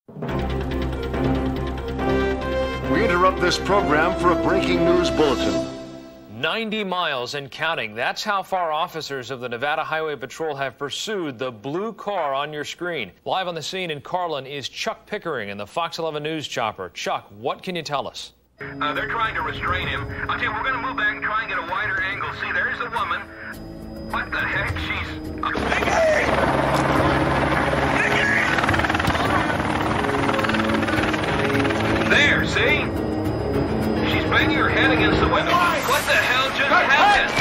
We interrupt this program for a breaking news bulletin. 90 miles and counting. That's how far officers of the Nevada Highway Patrol have pursued the blue car on your screen. Live on the scene in Carlin is Chuck Pickering in the Fox 11 News chopper. Chuck, what can you tell us? They're trying to restrain him. I'll tell you, we're going to move back and try and get a wider angle. See, there's the woman. What the heck? She's... There, see? She's banging her head against the window. What the hell just happened?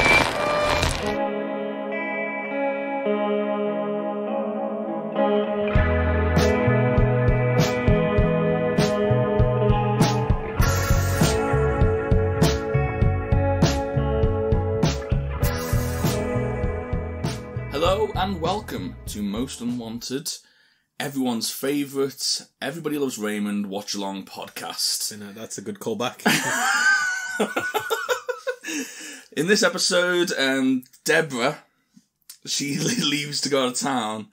Hello and welcome to Most Unwanted, everyone's favourite, Everybody Loves Raymond watch-along podcast. You know, that's a good callback. In this episode, Deborah, she leaves to go to town,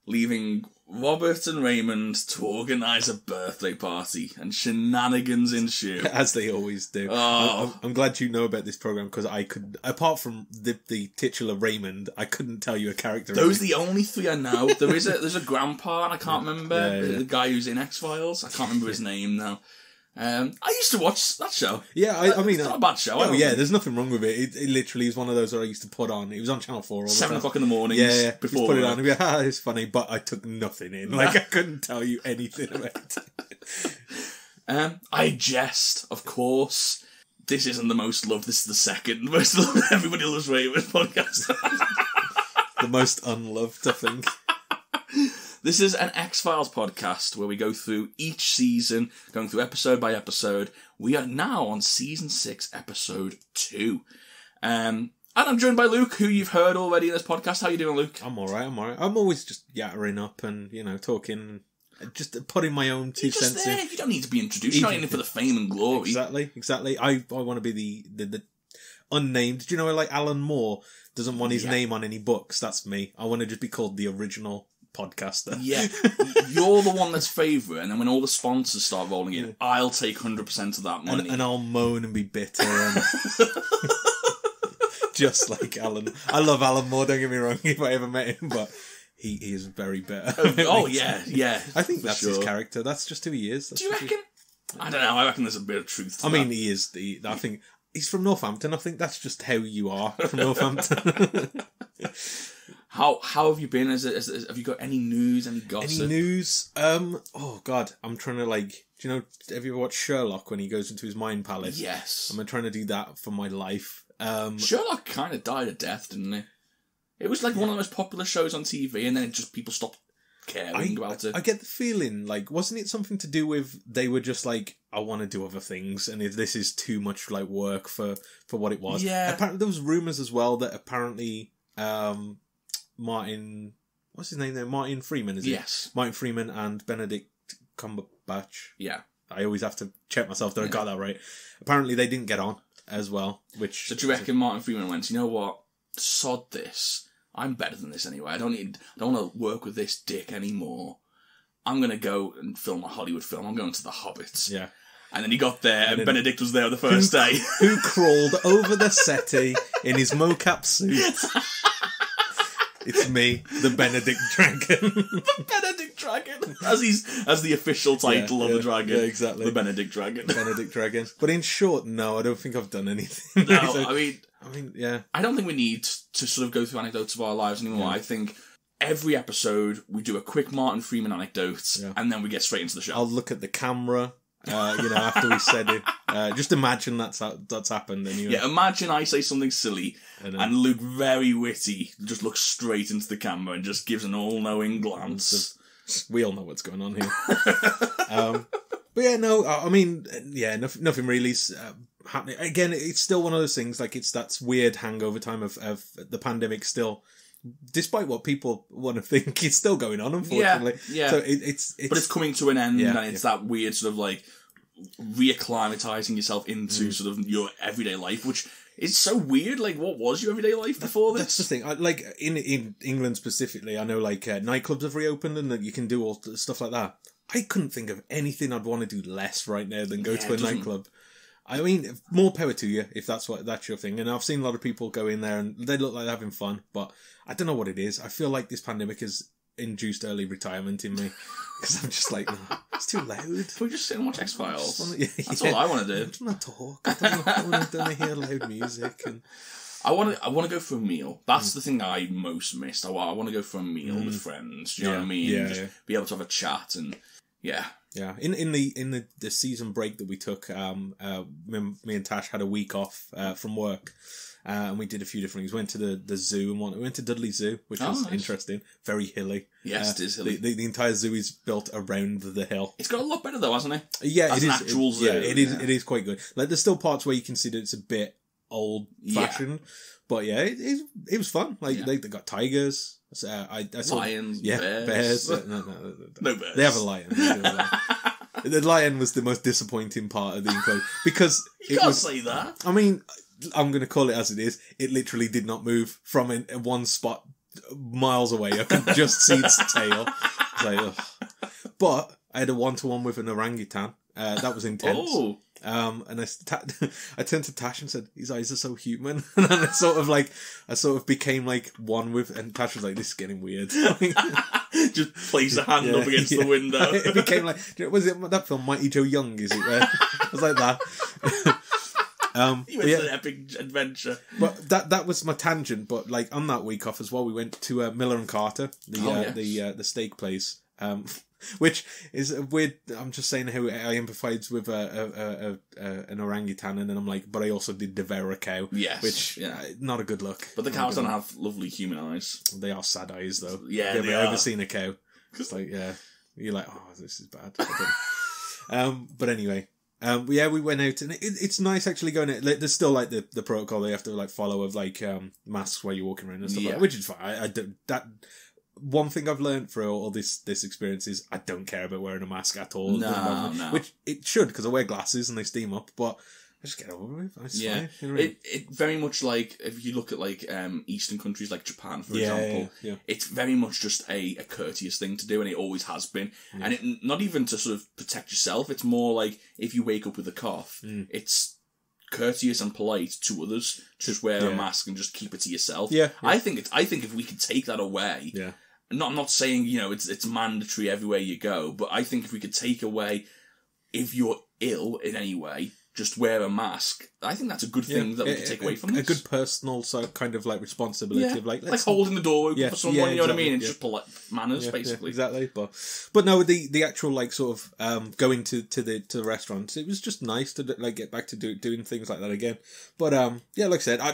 leaving Robert and Raymond to organise a birthday party, and shenanigans ensue. As they always do. Oh. I'm glad you know about this programme, because I could, apart from the titular Raymond, I couldn't tell you a character. Those are the only three I know. There's a grandpa, and I can't remember the guy who's in X-Files. I can't remember his name now. I used to watch that show. Yeah, I mean... It's not a bad show. Oh, yeah, there's nothing wrong with it. It literally is one of those that I used to put on. It was on Channel 4 all the 7 time. o'clock in the morning. Yeah, before put it on and be like, it's funny, but I took nothing in. Like, I couldn't tell you anything about it. I jest, of course. This isn't the most loved, this is the second most loved Everybody Loves Raymond podcast. The most unloved, I think. This is an X-Files podcast where we go through each season, going through episode by episode. We are now on season 6, episode 2. And I'm joined by Luke, who you've heard already in this podcast. How you doing, Luke? I'm alright. I'm always just yattering up and, talking, just putting my own two cents in. You don't need to be introduced. You're not in it for the fame and glory. Exactly. I want to be the unnamed. Do you know, like Alan Moore doesn't want his name on any books? That's me. I want to just be called the original podcaster. Yeah, you're the one that's favourite, and then when all the sponsors start rolling in, I'll take 100% of that money. And I'll moan and be bitter. And just like Alan. I love Alan Moore, don't get me wrong, if I ever met him, but he is very bitter. Oh, yeah. I think that's his character. That's just who he is. Do you reckon? I don't know. I reckon there's a bit of truth to that. I mean, he is I think he's from Northampton. I think that's just how you are from Northampton. How have you been? Have you got any news, any gossip? Any news? Oh God, I'm trying to do you know, have you ever watched Sherlock when he goes into his mind palace? Yes. I'm trying to do that for my life. Sherlock kind of died a death, didn't he? It was like one of the most popular shows on TV, and then people stopped caring about it. I get the feeling, wasn't it something to do with they were just like, I want to do other things, and if this is too much work for what it was. Yeah. Apparently there was rumours as well that apparently Martin, what's his name there? Martin Freeman, is it? Yes. Martin Freeman and Benedict Cumberbatch. Yeah. I always have to check myself that I got that right. Apparently they didn't get on as well, which... So do you reckon Martin Freeman went, you know what? Sod this. I'm better than this anyway. I don't want to work with this dick anymore. I'm going to go and film a Hollywood film. I'm going to the Hobbits. Yeah. And then he got there, and Benedict was there the first day. Who crawled over the settee in his mocap suit. It's me, the Benedict Dragon. The Benedict Dragon. As the official title of the dragon. Yeah, exactly. The Benedict Dragon. Benedict Dragon. But in short, no, I don't think I've done anything. No, So, I mean, yeah. I don't think we need to sort of go through anecdotes of our lives anymore. Yeah. I think every episode we do a quick Martin Freeman anecdote, and then we get straight into the show. I'll look at the camera. After we said it, just imagine that's happened. Anyway. Yeah, imagine I say something silly and Luke, very witty, just looks straight into the camera and just gives an all-knowing glance. We all know what's going on here. But yeah, no, I mean, yeah, nothing really happening. Again, it's still one of those things, it's that weird hangover time of the pandemic still. Despite what people want to think, it's still going on, unfortunately. Yeah. So it's but it's coming to an end, and it's that weird sort of reacclimatizing yourself into sort of your everyday life, which is so weird. What was your everyday life before this? That's the thing. In England specifically, I know nightclubs have reopened and that you can do all stuff like that. I couldn't think of anything I'd want to do less right now than go to a nightclub. I mean, more power to you if that's your thing. And I've seen a lot of people go in there and they look like they're having fun, but I don't know what it is. I feel like this pandemic has induced early retirement in me because I'm just like, oh, it's too loud. Can we just sit and watch X-Files? That's all all I want to do. I just want to talk. I want to hear loud music. And I want to go for a meal. That's the thing I most missed. I want to go for a meal with friends. Do you know what I mean? Yeah, just be able to have a chat and yeah. Yeah, in the season break that we took, me and Tash had a week off from work, and we did a few different things. Went to the zoo and we went to Dudley Zoo, which was interesting. Very hilly. Yes, it is hilly. The entire zoo is built around the hill. It's got a lot better though, hasn't it? Yeah, As it an is. actual zoo. Yeah, it is. It is quite good. Like there's still parts where you can see that it's a bit old fashioned, but yeah, it was fun. Like they got tigers. I saw lions, bears. No bears. They have a lion. The lion was the most disappointing part of the enclosure because you can't say that. I mean, I'm going to call it as it is. It literally did not move from one spot miles away. I could just see its tail. But I had a 1-to-1 with an orangutan. That was intense. Oh. And I turned to Tash and said, his eyes are so human. And then I sort of became like one with, and Tash was like, this is getting weird. Just place a hand up against the window. It became like, was it that film, Mighty Joe Young, is it? Where it was like that. You went to an epic adventure. But that was my tangent, but like on that week off as well, we went to Miller and Carter, the steak place. Which is weird. I'm just saying how I empathise with an orangutan, and then I'm like, but I also did devour a cow. Yes, which not a good look. But the cows don't have lovely human eyes. They are sad eyes, though. Yeah, have you ever seen a cow? It's like, you're like, oh, this is bad. But anyway. We went out, and it's nice actually going out. Like, there's still like the protocol they have to like follow of like masks while you're walking around and stuff like that, which is fine. I don't that. One thing I've learned through all this experience is I don't care about wearing a mask at all. No. Which it should, because I wear glasses and they steam up, but I just get over it. It's fine, you know what I mean? It very much like, if you look at like Eastern countries like Japan, for example, it's very much just a courteous thing to do, and it always has been. Yeah. And it not even to sort of protect yourself, it's more like if you wake up with a cough, it's courteous and polite to others. Just wear a mask and just keep it to yourself. Yeah. I think if we could take that away, I'm not saying, it's mandatory everywhere you go, but I think if we could take away, if you're ill in any way, just wear a mask. I think that's a good thing that we can take away from this. A good personal kind of like responsibility of like holding the door open for someone, you know what I mean? It's just polite manners, basically. Exactly. But no, the actual like sort of going to the restaurants, it was just nice to like get back to doing things like that again. But like I said, I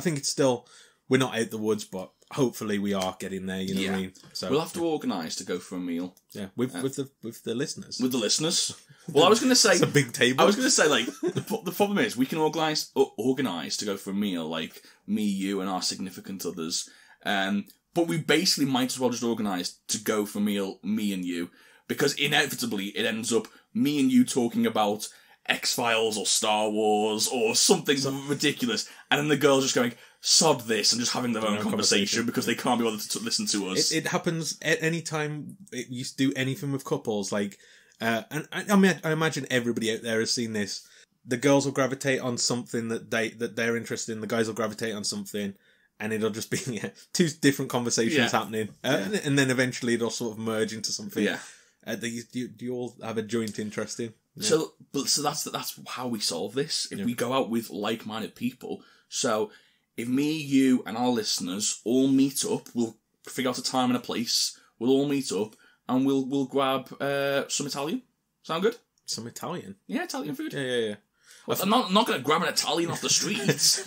think it's still, we're not out the woods, but hopefully we are getting there, you know what I mean? So we'll have to organise to go for a meal. Yeah, with the listeners. With the listeners. Well, I was going to say... It's a big table. I was going to say, like, the problem is we can organise to go for a meal, like me, you, and our significant others. But we basically might as well just organise to go for a meal, me and you, because inevitably it ends up me and you talking about X-Files or Star Wars or something ridiculous, and then the girls just going, sod this, and just having their own conversation because they can't be bothered to listen to us. It happens at any time you do anything with couples, like, and I imagine everybody out there has seen this. The girls will gravitate on something that they're interested in, the guys will gravitate on something, and it'll just be two different conversations happening, and then eventually it'll sort of merge into something that you all have a joint interest in. Yeah. So that's how we solve this. If we go out with like-minded people, so if me, you, and our listeners all meet up, we'll figure out a time and a place. We'll all meet up and we'll grab some Italian. Sound good? Some Italian? Yeah, Italian food. Yeah. Well, I'm not going to grab an Italian off the streets.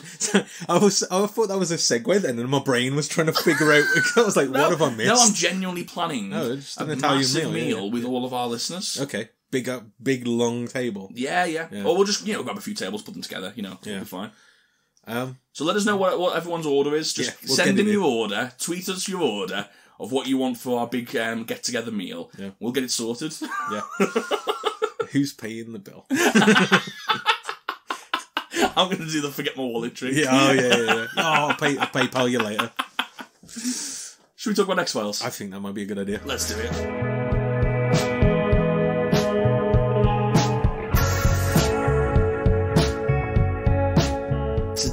I thought that was a segue then, and my brain was trying to figure out. I was like, what have I missed? No, I'm genuinely planning just an a Italian massive meal with all of our listeners. Okay, big long table. Yeah. Or we'll just grab a few tables, put them together. It'll be fine. So let us know what everyone's order is. Just send in your order. Tweet us your order of what you want for our big get-together meal. Yeah. We'll get it sorted. Yeah. Who's paying the bill? I'm going to do the forget my wallet trick. Yeah. Oh, I'll PayPal you later. Should we talk about X-Files? I think that might be a good idea. Let's do it.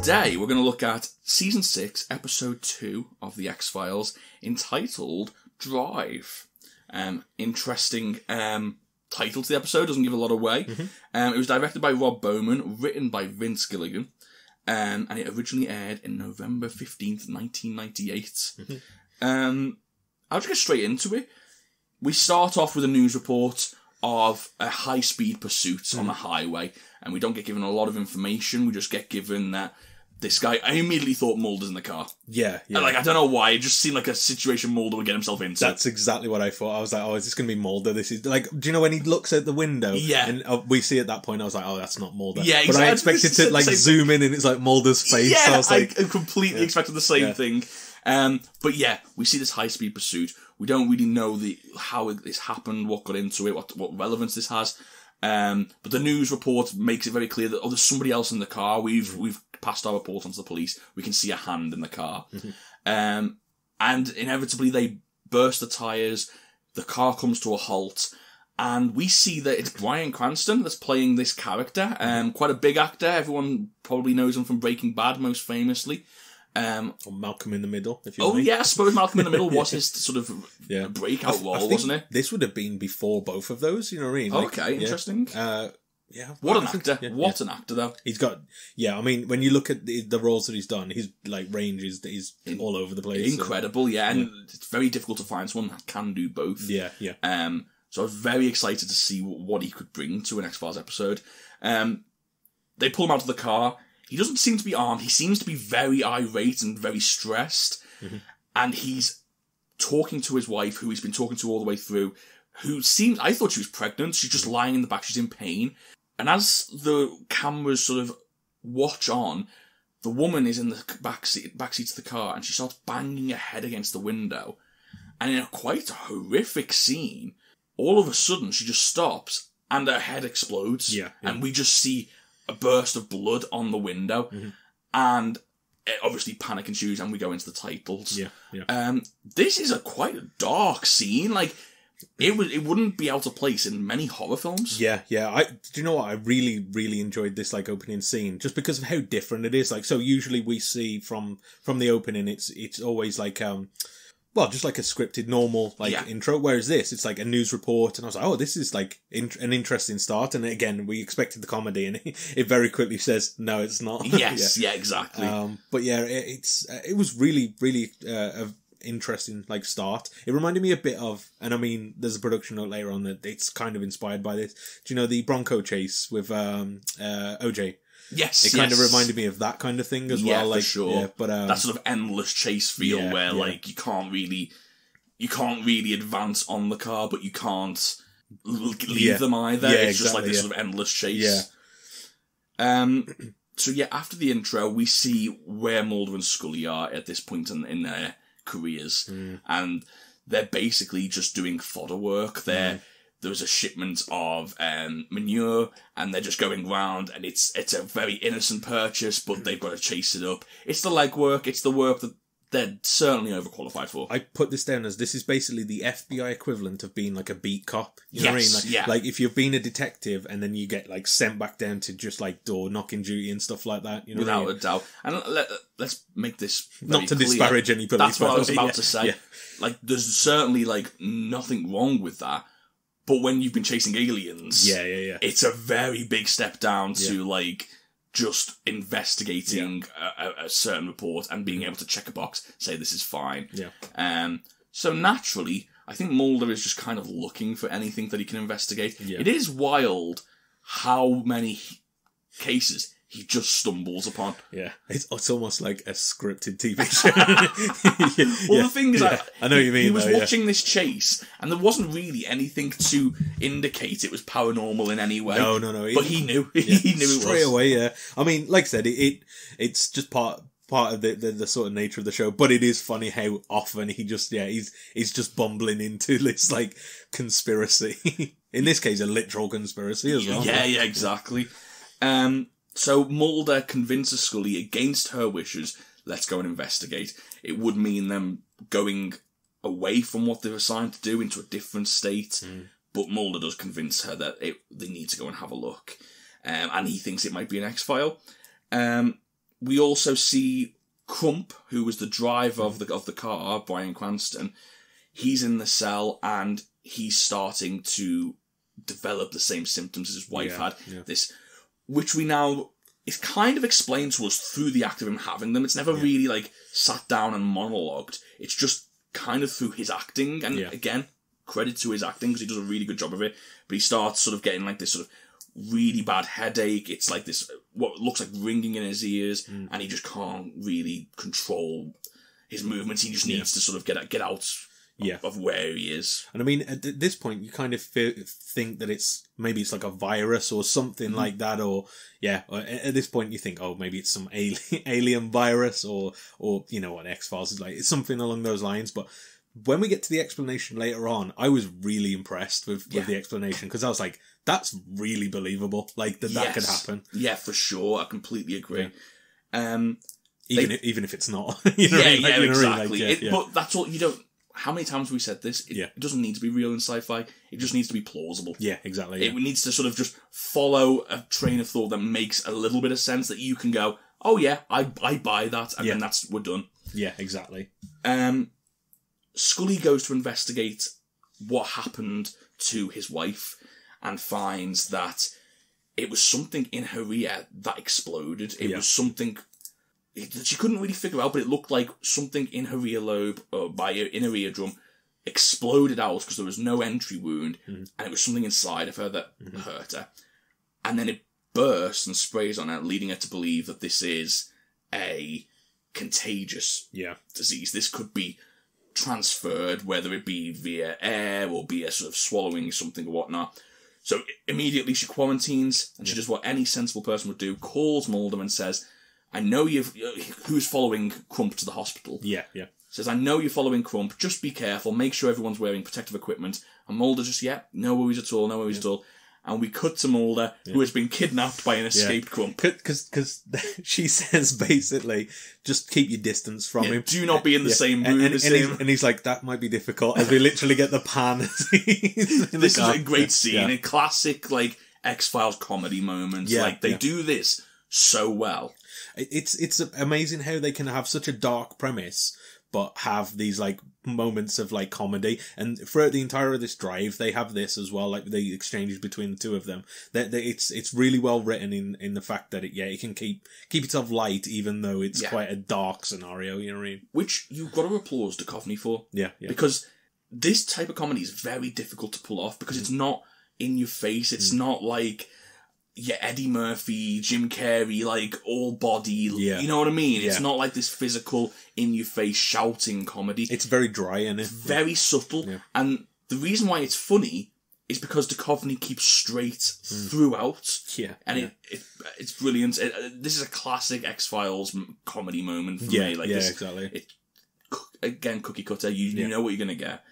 today we're going to look at Season 6, Episode 2 of The X-Files, entitled Drive. Interesting title to the episode, doesn't give a lot away. It was directed by Rob Bowman, written by Vince Gilligan, and it originally aired in November 15th, 1998. I'll just get straight into it. We start off with a news report of a high-speed pursuit on the highway, and we don't get given a lot of information. We just get given that this guy... I immediately thought Mulder's in the car. Yeah. And, I don't know why. It just seemed like a situation Mulder would get himself into. That's exactly what I thought. I was like, oh, is this going to be Mulder? This is do you know when he looks out the window? Yeah. And we see at that point, I was like, oh, that's not Mulder. Yeah, But exactly. I expected to zoom in and it's like Mulder's face. Yeah, So I was like, I completely expected the same thing. But yeah, we see this high-speed pursuit. We don't really know how this happened, what got into it, what relevance this has. But the news report makes it very clear that, there's somebody else in the car. We've passed our report on to the police. We can see a hand in the car. And inevitably they burst the tyres. The car comes to a halt. And we see that it's Bryan Cranston that's playing this character. Quite a big actor. Everyone probably knows him from Breaking Bad, most famously. or Malcolm in the Middle, if you Oh, like. yeah, I suppose Malcolm in the Middle was his sort of breakout role, think wasn't it? This would have been before both of those, you know what I mean? Okay, interesting. What an actor. What an actor, though. He's got, I mean, when you look at the roles that he's done, his range is all over the place. Incredible, and it's very difficult to find someone that can do both. Yeah. So I was very excited to see what he could bring to an X-Files episode. They pull him out of the car. He doesn't seem to be armed. He seems to be very irate and very stressed. Mm-hmm. And he's talking to his wife, who he's been talking to all the way through, I thought she was pregnant. She's just lying in the back. She's in pain. And as the cameras sort of watch on, the woman is in the back seat of the car, and she starts banging her head against the window. And in a quite horrific scene, all of a sudden she just stops and her head explodes. Yeah. And we just see a burst of blood on the window. Mm-hmm. And obviously panic ensues, and we go into the titles. Yeah. This is quite a dark scene. It wouldn't be out of place in many horror films. Yeah. Do you know what? I really, really enjoyed this opening scene just because of how different it is. So usually we see from the opening, it's always just like a scripted normal intro. Whereas this, it's like a news report, and I was like, oh, this is an interesting start. And again, we expected the comedy, and it very quickly says, no, it's not. Yes, yeah, exactly. It was really, really interesting start. It reminded me a bit of, and I mean, there's a production note later on that it's kind of inspired by this. Do you know the Bronco chase with OJ? Yes, it kind of reminded me of that kind of thing as well. For sure. Yeah, but that sort of endless chase feel where you can't really advance on the car, but you can't leave them either. It's just like this sort of endless chase. So after the intro, we see where Mulder and Scully are at this point in their careers, and they're basically just doing fodder work. There's a shipment of manure, and they're just going round, and it's a very innocent purchase, but they've got to chase it up. It's the legwork, it's the work that they're certainly overqualified for. I put this down as this is basically the FBI equivalent of being a beat cop. You know what I mean? Like if you've been a detective and then you get sent back down to just door knocking duty and stuff like that. You know, without a doubt. And let's make this very not to clear. disparage any police. That's what I was about to say. Yeah. There's certainly nothing wrong with that. But when you've been chasing aliens, it's a very big step down to just investigating a certain report and being able to check a box, say this is fine. Yeah. So naturally, I think Mulder is just kind of looking for anything that he can investigate. Yeah. It is wild how many cases he just stumbles upon. Yeah. It's almost like a scripted TV show. The thing is, I know what you mean. He was watching this chase, and there wasn't really anything to indicate it was paranormal in any way. No. But he knew. He knew straight it was. away, yeah. I mean, like I said, it's just part of the sort of nature of the show, but it is funny how often he just, he's just bumbling into this, conspiracy. In this case, a literal conspiracy as well. Yeah, exactly. So Mulder convinces Scully against her wishes, let's go and investigate. It would mean them going away from what they're assigned to do into a different state, but Mulder does convince her that they need to go and have a look. And he thinks it might be an X-File. we also see Crump, who was the driver of the car, Bryan Cranston. He's in the cell and he's starting to develop the same symptoms as his wife had. Yeah. This, which we now, it's kind of explained to us through the act of him having them. It's never really like sat down and monologued. It's just kind of through his acting. And again, credit to his acting because he does a really good job of it. But he starts sort of getting like this sort of really bad headache. It's like this, what looks like ringing in his ears, and he just can't really control his movements. He just needs to sort of get out of where he is. And I mean, at this point, you kind of think that maybe it's like a virus or something like that, or at this point you think, oh, maybe it's some alien virus, or you know what X-Files is like. It's something along those lines, but when we get to the explanation later on, I was really impressed with the explanation, because I was like, that's really believable. Like, that could happen. Yeah, for sure. I completely agree. Yeah. Even if it's not. You know exactly. But that's all, you don't... How many times have we said this? It doesn't need to be real in sci-fi. It just needs to be plausible. Yeah, exactly. It needs to sort of just follow a train of thought that makes a little bit of sense, that you can go, oh yeah, I buy that, and then we're done. Yeah, exactly. Scully goes to investigate what happened to his wife and finds that it was something in her ear that exploded. It was something that she couldn't really figure out, but it looked like something in her earlobe, or in her eardrum, exploded out because there was no entry wound, and it was something inside of her that hurt her. And then it bursts and sprays on her, leading her to believe that this is a contagious disease. This could be transferred, whether it be via air or via sort of swallowing something or whatnot. So immediately she quarantines, and she does what any sensible person would do, calls Mulder and says, I know who's following Crump to the hospital. Says, I know you're following Crump, just be careful, make sure everyone's wearing protective equipment. And Mulder just, no worries at all. And we cut to Mulder, who has been kidnapped by an escaped Crump. Because she says, basically, just keep your distance from him. Do not be in the same room as him. And he's like, that might be difficult, as we literally get the pan. This is a great scene, a classic, like, X-Files comedy moment. They do this so well. It's amazing how they can have such a dark premise, but have these like moments of like comedy. And throughout the entire of this drive, they have this as well, like the exchanges between the two of them. It's really well written in the fact that it can keep itself light, even though it's quite a dark scenario. You know what I mean? Which you've got to applaud Duchovny for. Yeah. Because this type of comedy is very difficult to pull off, because it's not in your face. It's not like Eddie Murphy, Jim Carrey, like all body. You know what I mean? It's not like this physical, in your face shouting comedy. It's very dry, and it's very subtle. Yeah. And the reason why it's funny is because Duchovny keeps straight throughout. Yeah. And it's brilliant. This is a classic X-Files comedy moment for me. Like this, exactly. Again, cookie cutter. You know what you're going to get.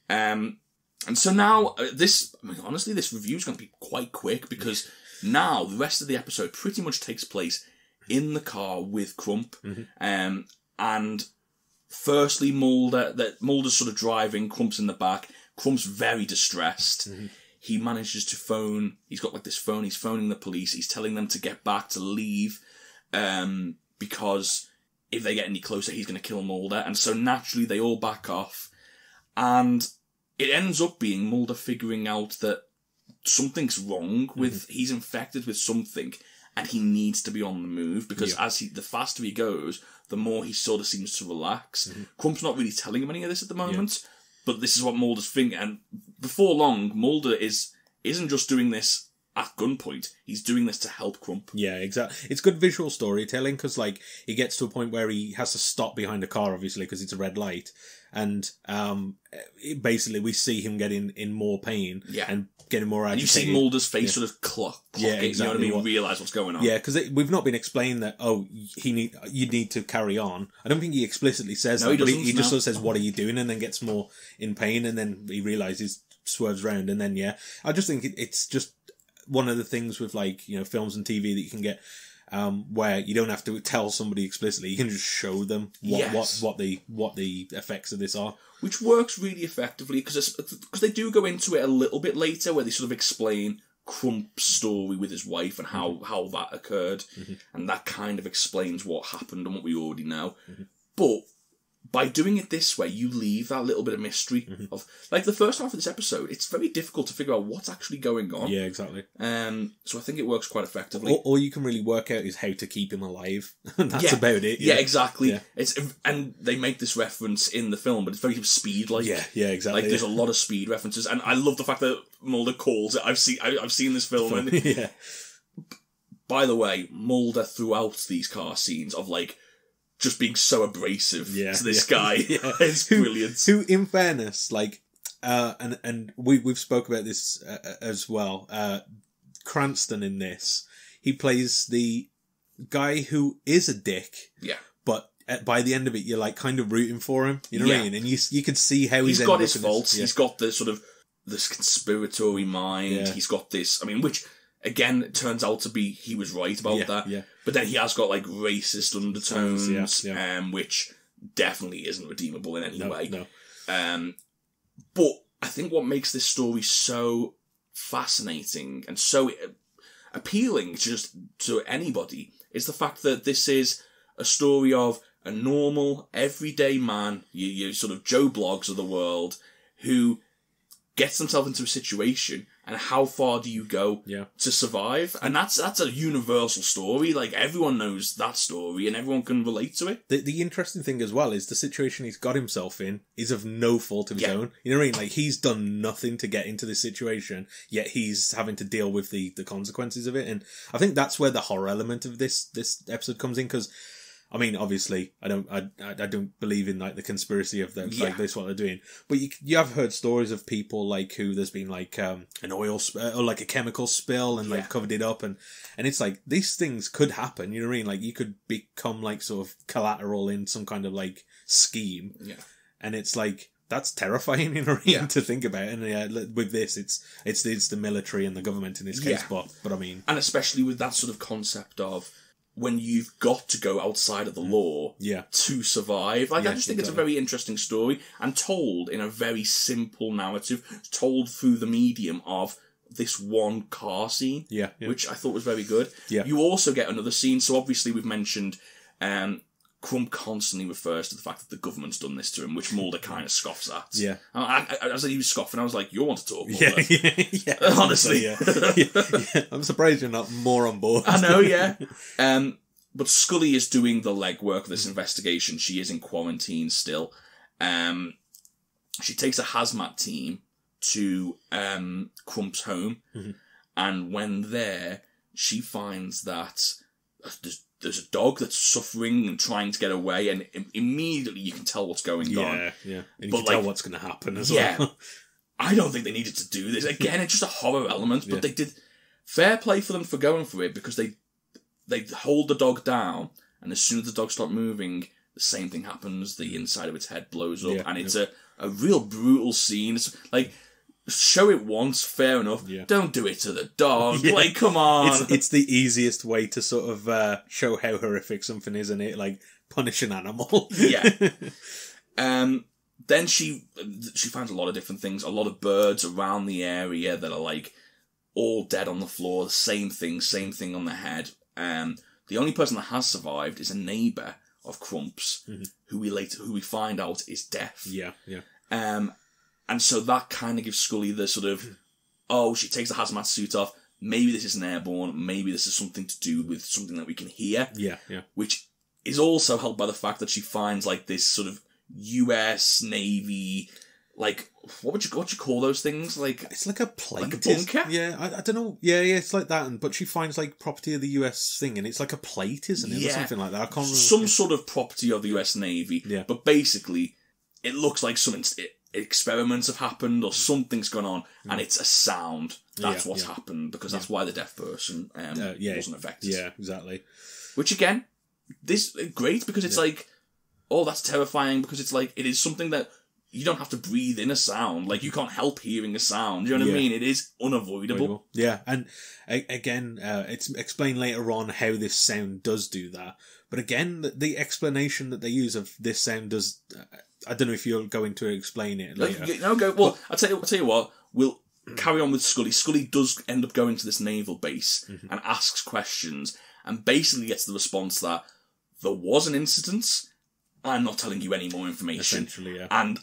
And so now, this review is going to be quite quick, because now the rest of the episode pretty much takes place in the car with Crump. And firstly, Mulder's sort of driving, Crump's in the back. Crump's very distressed. He manages to phone, he's got like this phone, he's phoning the police, he's telling them to get back, to leave, because if they get any closer, he's going to kill Mulder. And so naturally, they all back off. And it ends up being Mulder figuring out that something's wrong with, he's infected with something, and he needs to be on the move, because the faster he goes, the more he sort of seems to relax. Crump's not really telling him any of this at the moment, but this is what Mulder's thinking. And before long, Mulder isn't just doing this at gunpoint. He's doing this to help Crump. Yeah, exactly. It's good visual storytelling, because like he gets to a point where he has to stop behind a car, obviously, because it's a red light. And basically we see him getting in more pain and getting more agitated. And you see Mulder's face sort of clock exactly. You know what I mean? Realise what's going on. Yeah, because we've not been explained that, you need to carry on. I don't think he explicitly says that, but he just sort of says, what are you doing? And then gets more in pain, and then he realises, swerves around, and then I just think it's just one of the things with like, films and TV that you can get, where you don't have to tell somebody explicitly, you can just show them what the effects of this are, which works really effectively, because they do go into it a little bit later, where they sort of explain Crump's story with his wife and how that occurred, and that kind of explains what happened and what we already know. But by doing it this way, you leave that little bit of mystery of, like, the first half of this episode, it's very difficult to figure out what's actually going on. Yeah, exactly. So I think it works quite effectively. All you can really work out is how to keep him alive. That's about it. Yeah, exactly. Yeah. And they make this reference in the film, but it's very speed-like. Yeah, exactly. Like, there's a lot of speed references, and I love the fact that Mulder calls it. I've seen this film, and yeah. By the way, Mulder throughout these car scenes of, like, just being so abrasive to this guy. It's brilliant. Who, in fairness, like, and we've spoke about this as well. Cranston in this, he plays the guy who is a dick. Yeah. But by the end of it, you're like kind of rooting for him. You know what I mean? And you can see how he's got his faults. He's got the sort of this conspiratory mind. Yeah. He's got this. I mean, which again, it turns out to be he was right about that. Yeah. But then he has got like racist undertones, which definitely isn't redeemable in any way. No. But I think what makes this story so fascinating and so appealing to anybody is the fact that this is a story of a normal, everyday man, you sort of Joe Bloggs of the world, who gets himself into a situation, and how far do you go to survive? And that's a universal story. Like, everyone knows that story, and everyone can relate to it. The interesting thing as well is the situation he's got himself in is of no fault of his own. You know what I mean? Like, he's done nothing to get into this situation, yet he's having to deal with the consequences of it. And I think that's where the horror element of this episode comes in, because I mean, obviously, I don't believe in like the conspiracy of them, like this, what they're doing. But you have heard stories of people like who there's been like an oil or like a chemical spill and like covered it up, and it's like these things could happen. You know what I mean? Like, you could become like sort of collateral in some kind of like scheme. Yeah, and it's like, that's terrifying, you know what I mean, to think about. And with this, it's the military and the government in this case. But I mean, and especially with that sort of concept of, when you've got to go outside of the law to survive. Like, I just think it's a very interesting story, and told in a very simple narrative, told through the medium of this one car scene, which I thought was very good. Yeah. You also get another scene, so obviously we've mentioned Crump constantly refers to the fact that the government's done this to him, which Mulder kind of scoffs at. Yeah. As he was scoffing, I was like, you want to talk Mulder. Honestly. I'm surprised you're not more on board. I know, but Scully is doing the legwork of this investigation. She is in quarantine still. She takes a hazmat team to Crump's home, and when there, she finds that there's a dog that's suffering and trying to get away, and immediately you can tell what's going on. Yeah. And you can tell what's going to happen as well. I don't think they needed to do this. Again, it's just a horror element, but they did fair play for them for going for it, because they hold the dog down, and as soon as the dog stops moving, the same thing happens. The inside of its head blows up, and it's a real brutal scene. It's like, show it once, fair enough. Don't do it to the dog. Like, come on. It's the easiest way to sort of show how horrific something is, isn't it? Like, punish an animal. Then she finds a lot of different things. A lot of birds around the area that are like all dead on the floor. The same thing on the head. The only person that has survived is a neighbour of Crump's, who we find out is deaf. And so that kind of gives Scully the sort of, she takes the hazmat suit off. Maybe this isn't airborne. Maybe this is something to do with something that we can hear. Which is also helped by the fact that she finds like this sort of US Navy, like, what would you call those things? Like, it's like a plate. Like a bunker? I don't know. Yeah, it's like that. But she finds like property of the US thing, and it's like a plate, isn't it? Or something like that. I can't remember. Some sort of property of the US Navy. But basically, it looks like some experiments have happened, or something's gone on, and it's a sound. That's what's happened, because that's why the deaf person wasn't affected. Yeah, exactly. Which again, this great, because it's like, oh, that's terrifying, because it's like, it is something that you don't have to breathe in a sound. Like, you can't help hearing a sound. You know what I mean? It is unavoidable. Yeah, and again, it's explained later on how this sound does do that. But again, the explanation that they use of this sound does... I don't know if you're going to explain it later. Go. Well, I'll tell you what. carry on with Scully. Scully does end up going to this naval base and asks questions and basically gets the response that there was an incident. I'm not telling you any more information. Essentially, yeah. And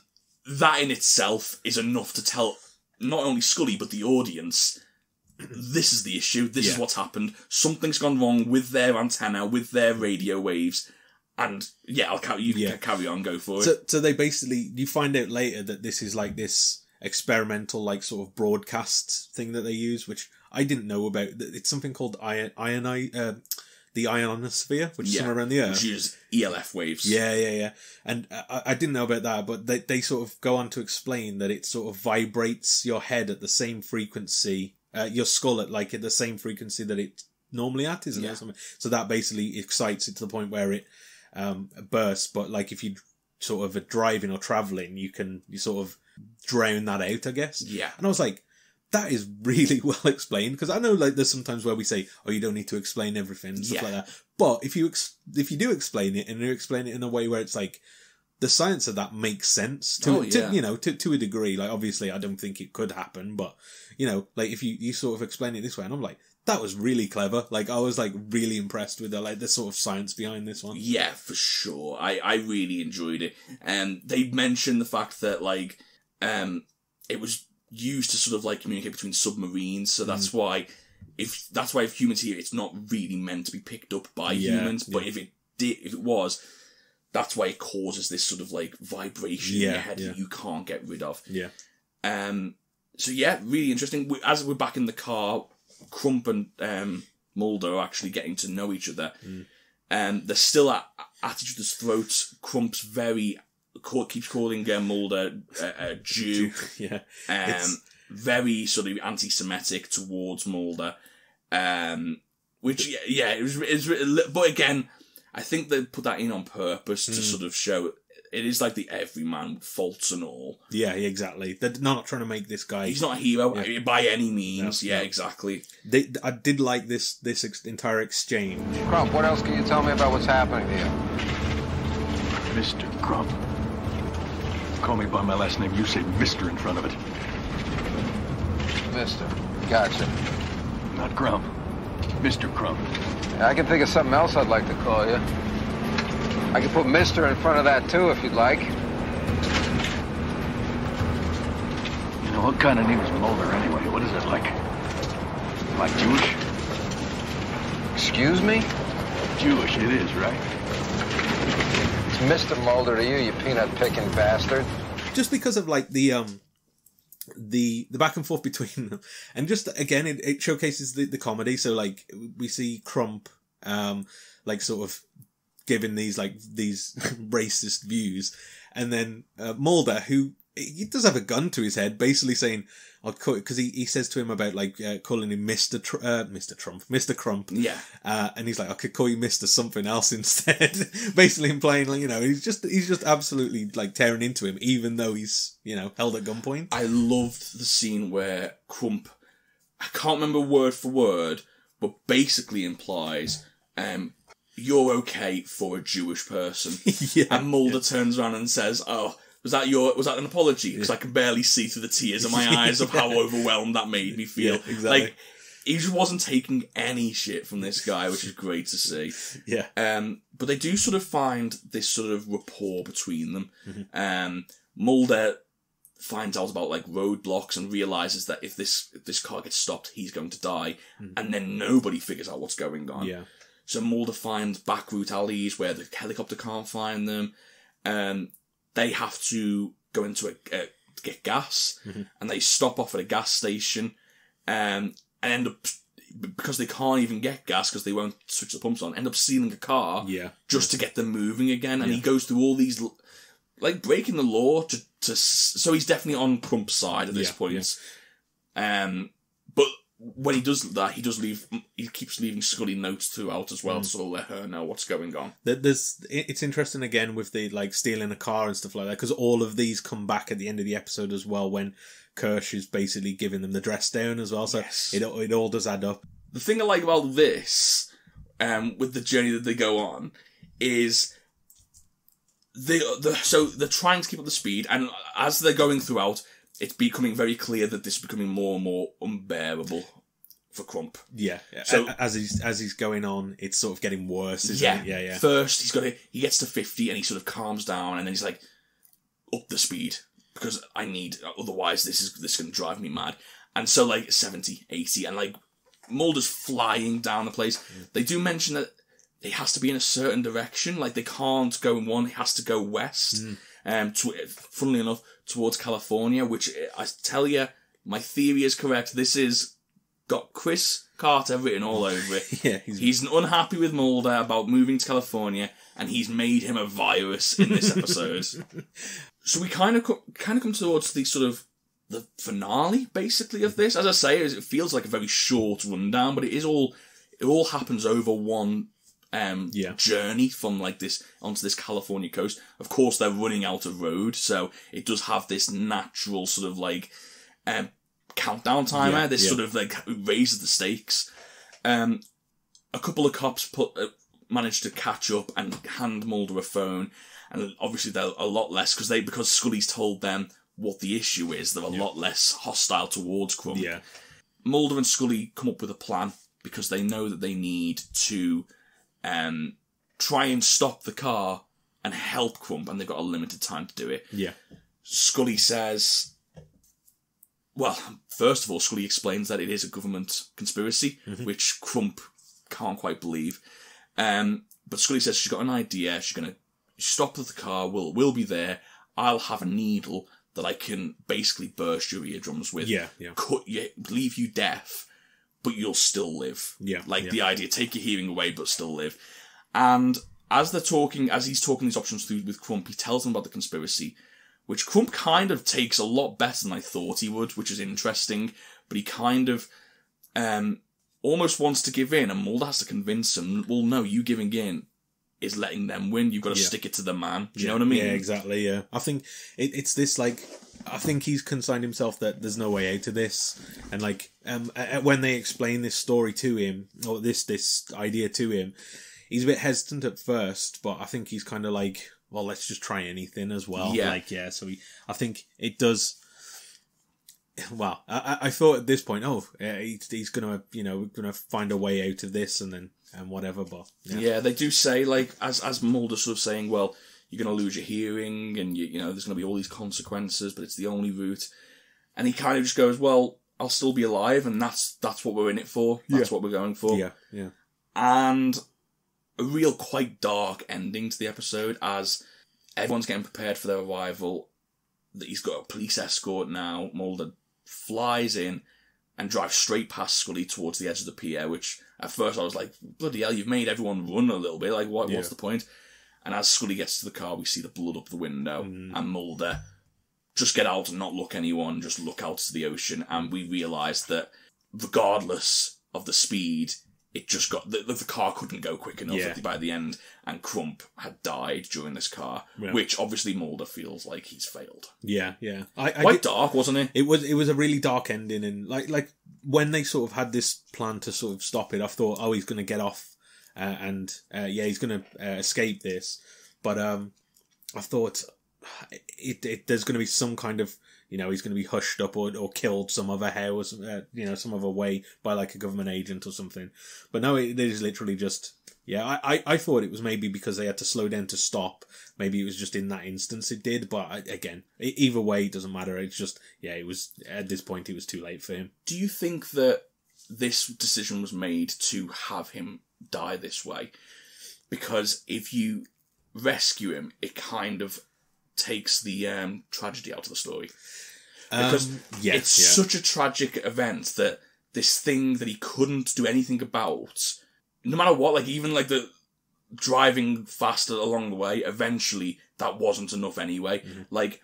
that in itself is enough to tell not only Scully but the audience, this is the issue, this is what's happened, something's gone wrong with their antenna, with their radio waves, and I'll carry on, go for it. So they basically, you find out later that this is like this experimental, like, sort of broadcast thing that they use, which I didn't know about. It's something called the ionosphere, which is somewhere around the Earth. Which is ELF waves. Yeah. And I didn't know about that, but they sort of go on to explain that it sort of vibrates your head at the same frequency, your skull at the same frequency that it normally at, isn't it? Something? So that basically excites it to the point where it bursts. But like if you sort of are driving or travelling, you sort of drown that out, I guess. Yeah. And I was like, that is really well explained, because I know like there's sometimes where we say, oh, you don't need to explain everything and stuff like that. But if you do explain it, and you explain it in a way where it's like the science of that makes sense to a degree. Like obviously, I don't think it could happen, but like if you sort of explain it this way, and I'm like, that was really clever. Like I was like really impressed with the sort of science behind this one. Yeah, for sure. I really enjoyed it, and they mentioned the fact that like it was used to sort of like communicate between submarines, so that's why if humans hear it, it's not really meant to be picked up by humans, but if it was, that's why it causes this sort of like vibration in your head that you can't get rid of. So really interesting. As we're back in the car, Crump and Mulder are actually getting to know each other. They're still at each other's throats. Crump's keeps calling Mulder a Jew. Very sort of anti-Semitic towards Mulder. Which, it was, but again, I think they put that in on purpose to sort of show it is like the everyman, faults and all. Yeah, exactly. They're not trying to make this guy... He's not a hero by any means. No. Exactly. I did like this entire exchange. Crump, what else can you tell me about what's happening here? Mr. Crump. Call me by my last name. You say Mr. in front of it. Mr. Gotcha. Not Crump. Mr. Crump. I can think of something else I'd like to call you. I can put Mr. in front of that too, if you'd like. You know, what kind of name is Mulder anyway? What is it, like Jewish? Excuse me? Jewish it is, right? It's Mr. Mulder to you peanut-picking bastard. Just because of like the back and forth between them, and just again it showcases the comedy. So like we see Crump like sort of giving these racist views, and then Mulder, who he does have a gun to his head, basically saying, because he says to him about like calling him Mr. Crump, and he's like, I could call you Mr. something else instead, basically implying like, he's just absolutely like tearing into him, even though he's held at gunpoint. I loved the scene where Crump, I can't remember word for word, but basically implies you're okay for a Jewish person. And Mulder turns around and says, oh, was that an apology? Because I can barely see through the tears in my eyes of how overwhelmed that made me feel. Yeah, exactly. Like, he just wasn't taking any shit from this guy, which is great to see. Yeah. But they do sort of find this sort of rapport between them. Mulder finds out about like roadblocks and realizes that if this car gets stopped, he's going to die. And then nobody figures out what's going on. Yeah. So Mulder finds back route alleys where the helicopter can't find them. They have to go into to get gas, and they stop off at a gas station, and end up, because they can't even get gas because they won't switch the pumps on, end up stealing a car just to get them moving again. And he goes through all these, like, breaking the law so he's definitely on Crump's side at this point. But when he does that, he keeps leaving Scully notes throughout as well to sort of let her know what's going on. It's interesting again with the like stealing a car and stuff like that, because all of these come back at the end of the episode as well, when Kirsch is basically giving them the dress down as well. So it all does add up. The thing I like about this, with the journey that they go on, is so they're trying to keep up the speed, and as they're going throughout, it's becoming very clear that this is becoming more and more unbearable for Crump. Yeah. So as he's going on, it's sort of getting worse, isn't it? Yeah. First, he gets to 50 and he sort of calms down, and then he's like, up the speed, because otherwise this is going to drive me mad. And so, like, 70, 80, and, like, Mulder's flying down the place. They do mention that it has to be in a certain direction. Like, they can't go in one, it has to go west. Funnily enough, towards California, which, I tell you, my theory is correct. This is got Chris Carter written all over it. Yeah, he's unhappy with Mulder about moving to California, and he's made him a virus in this episode. So we kind of come towards the sort of the finale, basically, of this. As I say, it feels like a very short rundown, but it all happens over one journey from like this onto this California coast. Of course, they're running out of road, so it does have this natural sort of like countdown timer. Sort of like raises the stakes. A couple of cops managed to catch up and hand Mulder a phone, and obviously they're a lot less because Scully's told them what the issue is. They're a lot less hostile towards Crump. Yeah. Mulder and Scully come up with a plan because they know that they need to try and stop the car and help Crump, and they've got a limited time to do it. Yeah. Scully says, well, first of all, Scully explains that it is a government conspiracy, which Crump can't quite believe. But Scully says she's got an idea. She's going to stop the car. We'll be there. I'll have a needle that I can basically burst your eardrums with. Yeah. Cut you, leave you deaf, but you'll still live. Yeah. The idea, take your hearing away, but still live. And as he's talking these options through with Crump, he tells them about the conspiracy, which Crump kind of takes a lot better than I thought he would, which is interesting. But he kind of almost wants to give in, and Mulder has to convince him, well, no, you giving in is letting them win. You've got to stick it to the man. Do you know what I mean? Yeah, exactly, yeah. I think it's this, like, I think he's consigned himself that there's no way out of this. And, like, when they explain this story to him, or this idea to him, he's a bit hesitant at first, but I think he's kind of like, well, let's just try anything as well. Yeah. So I think it does. Well, I thought at this point, he's gonna find a way out of this, and whatever. But they do say, like, as Mulder sort of saying, well, you're gonna lose your hearing, and you know there's gonna be all these consequences, but it's the only route. And he kind of just goes, well, I'll still be alive, and that's what we're in it for. That's what we're going for. Yeah. And a real quite dark ending to the episode, as everyone's getting prepared for their arrival. That he's got a police escort now. Mulder flies in and drives straight past Scully towards the edge of the pier, which at first I was like, bloody hell, you've made everyone run a little bit. Like, what's the point? And as Scully gets to the car, we see the blood up the window, and Mulder, just get out and not look anyone, just look out to the ocean, and we realise that regardless of the speed, it just got the car couldn't go quick enough by the end, and Crump had died during this car, which obviously Mulder feels like he's failed. Yeah. Quite dark, wasn't it? It was a really dark ending, and like when they sort of had this plan to sort of stop it, I thought, he's going to get off, and he's going to escape this, but I thought there's going to be some kind of, he's going to be hushed up or killed some other how, or some other way by like a government agent or something. But no, it is literally just, I thought it was maybe because they had to slow down to stop. Maybe it was just in that instance it did. But again, either way, it doesn't matter. It's just, it was, at this point, it was too late for him. Do you think that this decision was made to have him die this way? Because if you rescue him, it kind of takes the tragedy out of the story. Because it's such a tragic event that this thing that he couldn't do anything about, no matter what, like even like the driving faster along the way, eventually that wasn't enough anyway. Like,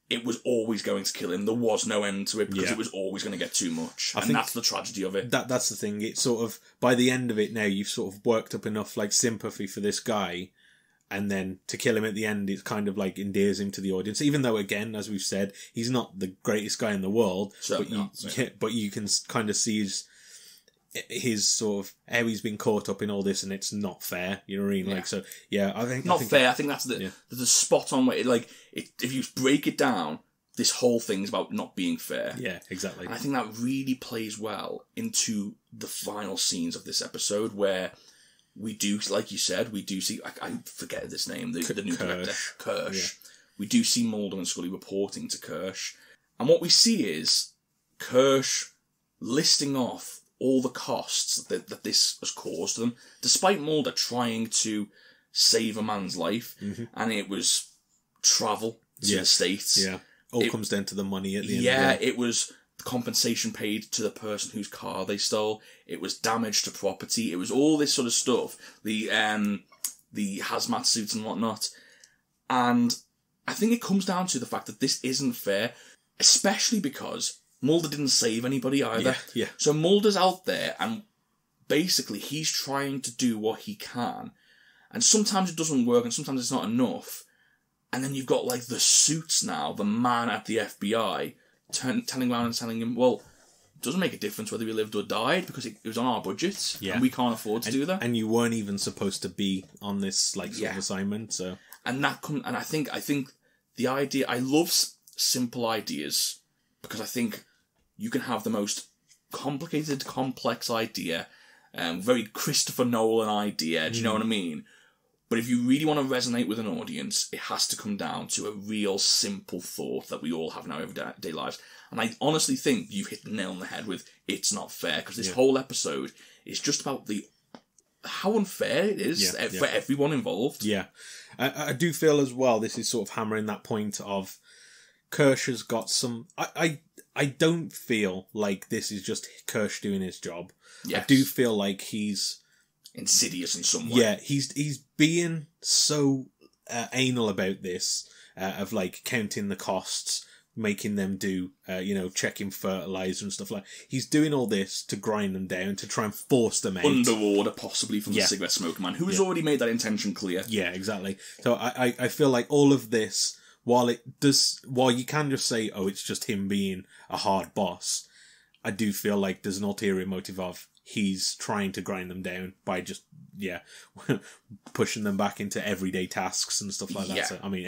it was always going to kill him. There was no end to it because it was always going to get too much. And that's the tragedy of it. That's the thing. It's sort of, by the end of it now, you've sort of worked up enough like sympathy for this guy, and then to kill him at the end, it kind of like endears him to the audience. Even though, again, as we've said, he's not the greatest guy in the world, but you can kind of see his sort of how he's been caught up in all this, and it's not fair. You know what I mean? Like, so I think fair. I think that's the spot on way. Like, if you break it down, this whole thing's about not being fair. Yeah, exactly. And I think that really plays well into the final scenes of this episode, where we do, like you said, we do see, I forget this name, the new director, Kirsch. Yeah. We do see Mulder and Scully reporting to Kirsch. And what we see is Kirsch listing off all the costs that this has caused them, despite Mulder trying to save a man's life. Mm-hmm. And it was travel to the States. Yeah. All comes down to the money at the end. Yeah, it was compensation paid to the person whose car they stole. It was damage to property. It was all this sort of stuff. The hazmat suits and whatnot. And I think it comes down to the fact that this isn't fair, especially because Mulder didn't save anybody either. Yeah. So Mulder's out there, and basically he's trying to do what he can. And sometimes it doesn't work, and sometimes it's not enough. And then you've got, like, the suits now, the man at the FBI, turning around and telling him, well, it doesn't make a difference whether he lived or died, because it was on our budget, and we can't afford to do that. And you weren't even supposed to be on this, like, sort of assignment, so... And I think the idea, I love simple ideas, because I think you can have the most complicated, complex idea, very Christopher Nolan idea, do you know what I mean? But if you really want to resonate with an audience, it has to come down to a real simple thought that we all have in our everyday lives. And I honestly think you've hit the nail on the head with it's not fair, because this whole episode is just about how unfair it is for everyone involved. Yeah. I do feel as well this is sort of hammering that point of Kirsch has got some... I don't feel like this is just Kirsch doing his job. Yes. I do feel like he's... insidious in some way. Yeah, he's being so anal about this, of like counting the costs, making them do, checking fertilizer and stuff like that. He's doing all this to grind them down, to try and force them out. Under order, possibly, from the cigarette smoker man, who has already made that intention clear. Yeah, exactly. So I feel like all of this, while you can just say, oh, it's just him being a hard boss, I do feel like there's an ulterior motive of he's trying to grind them down by just, pushing them back into everyday tasks and stuff like that. Yeah. So, I mean,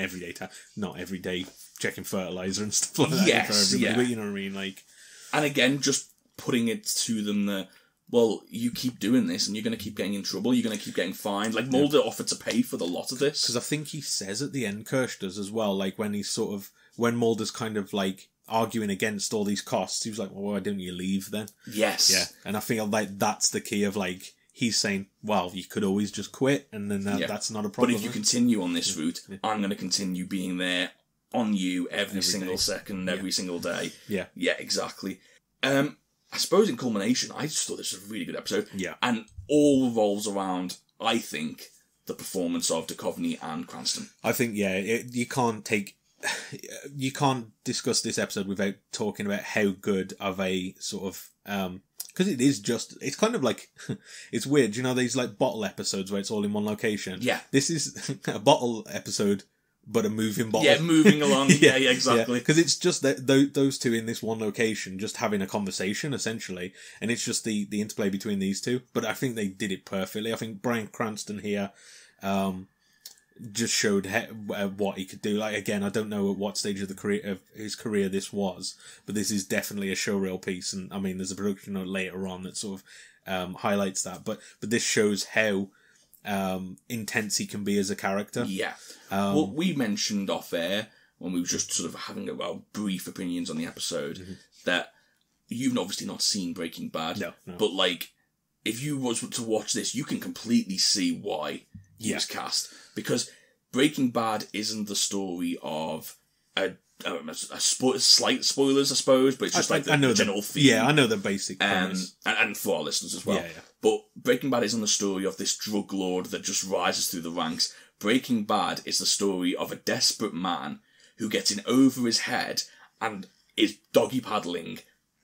not everyday checking fertilizer and stuff like that for everybody, but you know what I mean? Like, and again, just putting it to them that, well, you keep doing this and you're going to keep getting in trouble, you're going to keep getting fined. Like, Mulder offered to pay for the lot of this. Because I think he says at the end, Kirsch does as well, like, when Mulder's kind of, like, arguing against all these costs, he was like, well, why didn't you leave then? Yes. Yeah. And I feel like that's the key of, like, he's saying, well, you could always just quit, and then that's not a problem. But if you continue on this route, I'm going to continue being there on you every single second, every single day. Yeah. Yeah, exactly. I suppose in culmination, I just thought this was a really good episode. Yeah. And all revolves around, I think, the performance of Duchovny and Cranston. I think, you can't discuss this episode without talking about how good of a sort of, because it's kind of like, it's weird, these like bottle episodes where it's all in one location. Yeah. This is a bottle episode, but a moving bottle. Yeah, moving along. yeah, exactly. Because it's just those two in this one location just having a conversation, essentially. And it's just the interplay between these two. But I think they did it perfectly. I think Bryan Cranston here, just showed what he could do. Like, again, I don't know at what stage of his career this was, but this is definitely a showreel piece. And I mean, there's a production note later on that sort of highlights that. But this shows how intense he can be as a character. Yeah. Well, we mentioned off air when we were just sort of having our brief opinions on the episode that you've obviously not seen Breaking Bad. No. But like, if you was to watch this, you can completely see why he was cast. Because Breaking Bad isn't the story of slight spoilers, I suppose, but it's just the general theme. Yeah, I know the basic premise. And for our listeners as well. Yeah. But Breaking Bad isn't the story of this drug lord that just rises through the ranks. Breaking Bad is the story of a desperate man who gets in over his head and is doggy paddling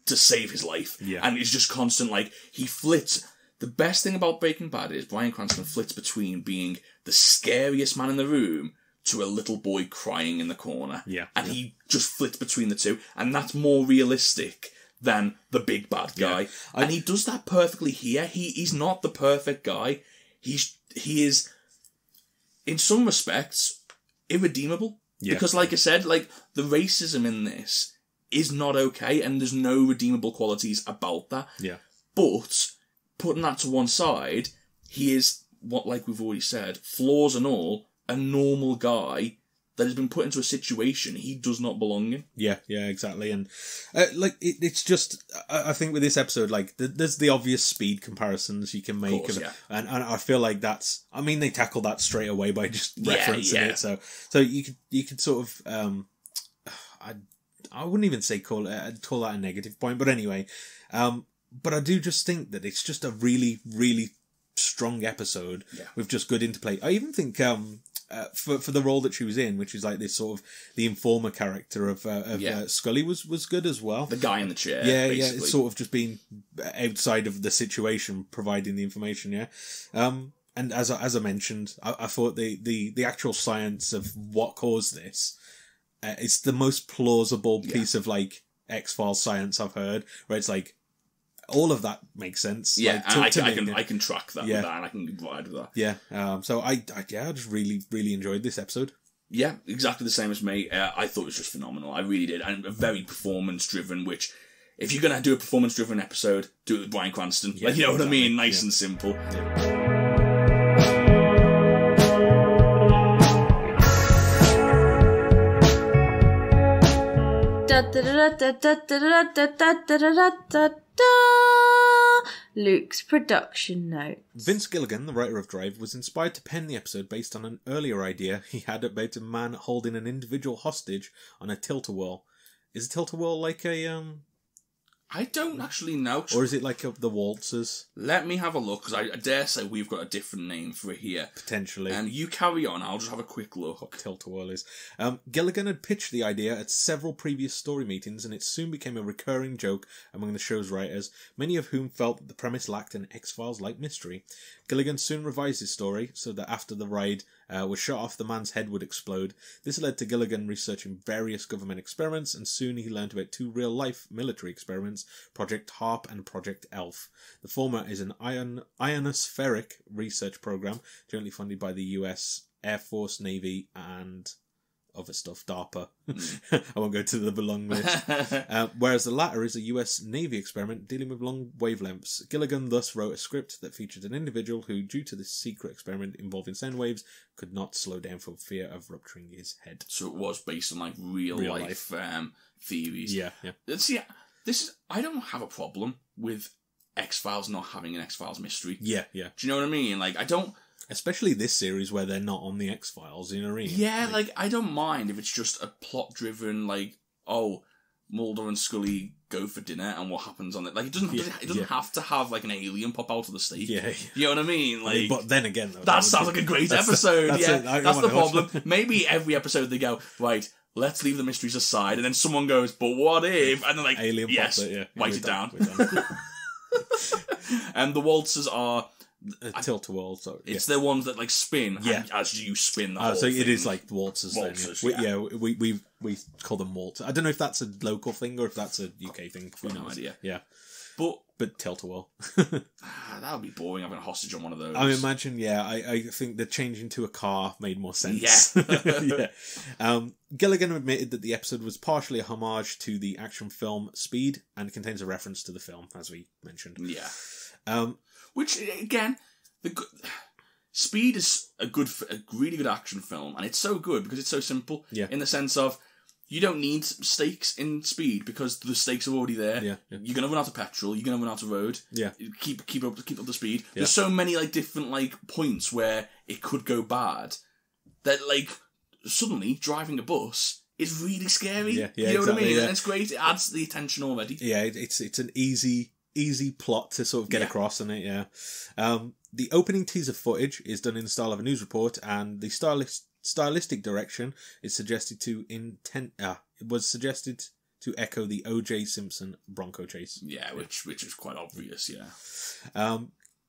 to save his life. Yeah. And it's just constant, like, he flits. The best thing about Breaking Bad is Bryan Cranston flits between being the scariest man in the room to a little boy crying in the corner. Yeah. And he just flits between the two. And that's more realistic than the big bad guy. Yeah. And he does that perfectly here. He's not the perfect guy. He is, in some respects, irredeemable. Yeah. Because, like I said, like, the racism in this is not okay, and there's no redeemable qualities about that. Yeah. But, putting that to one side, he is, what, like we've already said, flaws and all, a normal guy that has been put into a situation he does not belong in. Yeah, exactly. And, it's just, I think with this episode, like, there's the obvious speed comparisons you can make. Of course, yeah. And I feel like they tackle that straight away by just referencing it. So you could sort of, I wouldn't even say call that a negative point, but anyway, but I do just think that it's just a really, really strong episode with just good interplay. I even think, for the role that she was in, which is like this sort of the informer character of Scully was good as well. The guy in the chair. Yeah, basically. It's sort of just being outside of the situation, providing the information. Yeah, and as I mentioned, I thought the actual science of what caused this, it's the most plausible piece of like X-Files science I've heard, where it's like, all of that makes sense. Yeah, like, I can track that with that, and I can ride with that. Yeah, so I just really, really enjoyed this episode. Yeah, exactly the same as me. I thought it was just phenomenal. I really did. And very performance-driven, which, if you're going to do a performance-driven episode, do it with Bryan Cranston. Yeah, you know what I mean? exactly. Nice and simple. Yeah. Luke's production note. Vince Gilligan, the writer of Drive, was inspired to pen the episode based on an earlier idea he had about a man holding an individual hostage on a tilt-a-whirl. Is a tilt-a-whirl like a I don't actually know. or is it like the waltzers? Let me have a look, because I dare say we've got a different name for it here. Potentially. And you carry on, I'll just have a quick look. Tilt-a-whirl is. Gilligan had pitched the idea at several previous story meetings, and it soon became a recurring joke among the show's writers, many of whom felt that the premise lacked an X-Files-like mystery. Gilligan soon revised his story so that after the ride was shot off, the man's head would explode. This led to Gilligan researching various government experiments, and soon he learned about two real-life military experiments, Project HARP and Project ELF. The former is an ionospheric research program jointly funded by the US Air Force, Navy, and other stuff, DARPA. I won't go to the long list. Whereas the latter is a US Navy experiment dealing with long wavelengths. Gilligan thus wrote a script that featured an individual who, due to this secret experiment involving sound waves, could not slow down for fear of rupturing his head. So it was based on like real life theories. Yeah. See, I don't have a problem with X-Files not having an X-Files mystery. Yeah. Do you know what I mean? Like, I don't... Especially this series where they're not on the X-Files, you know what I mean? Yeah, like, I don't mind if it's just a plot-driven, like, oh, Mulder and Scully go for dinner and what happens on it. Like, it doesn't have to have, like, an alien pop out of the steak. Yeah. You know what I mean? Like, but then again, though, that sounds like a great episode. That's the problem. That. Maybe every episode they go, right, let's leave the mysteries aside, and then someone goes, but what if? And then like, alien yes, pops it, write it down. We're And the waltzers are tilt-a-whirl. So it's the ones that like spin as you spin the whole so thing. it is like waltzers. Waltzers, then, we call them waltzers. I don't know if that's a local thing or if that's a UK thing. Who knows? No idea. Yeah, but tilt-a-whirl. That would be boring having a hostage on one of those. I imagine. Yeah, I think the changing to a car made more sense. Yeah. Gilligan admitted that the episode was partially a homage to the action film Speed and contains a reference to the film, as we mentioned. Yeah. Which again, Speed is a really good action film, and it's so good because it's so simple. Yeah. In the sense of, you don't need stakes in Speed because the stakes are already there. Yeah. You're gonna run out of petrol. You're gonna run out of road. Yeah. Keep up the speed. Yeah. There's so many like different like points where it could go bad that like suddenly driving a bus is really scary. Yeah, you know what I mean? Yeah. And it's great. It adds the attention already. Yeah, it's an easy plot to sort of get across in it. Yeah. The opening teaser footage is done in the style of a news report, and the stylistic direction is suggested to echo the O.J. Simpson Bronco chase. Yeah, which is quite obvious. Yeah.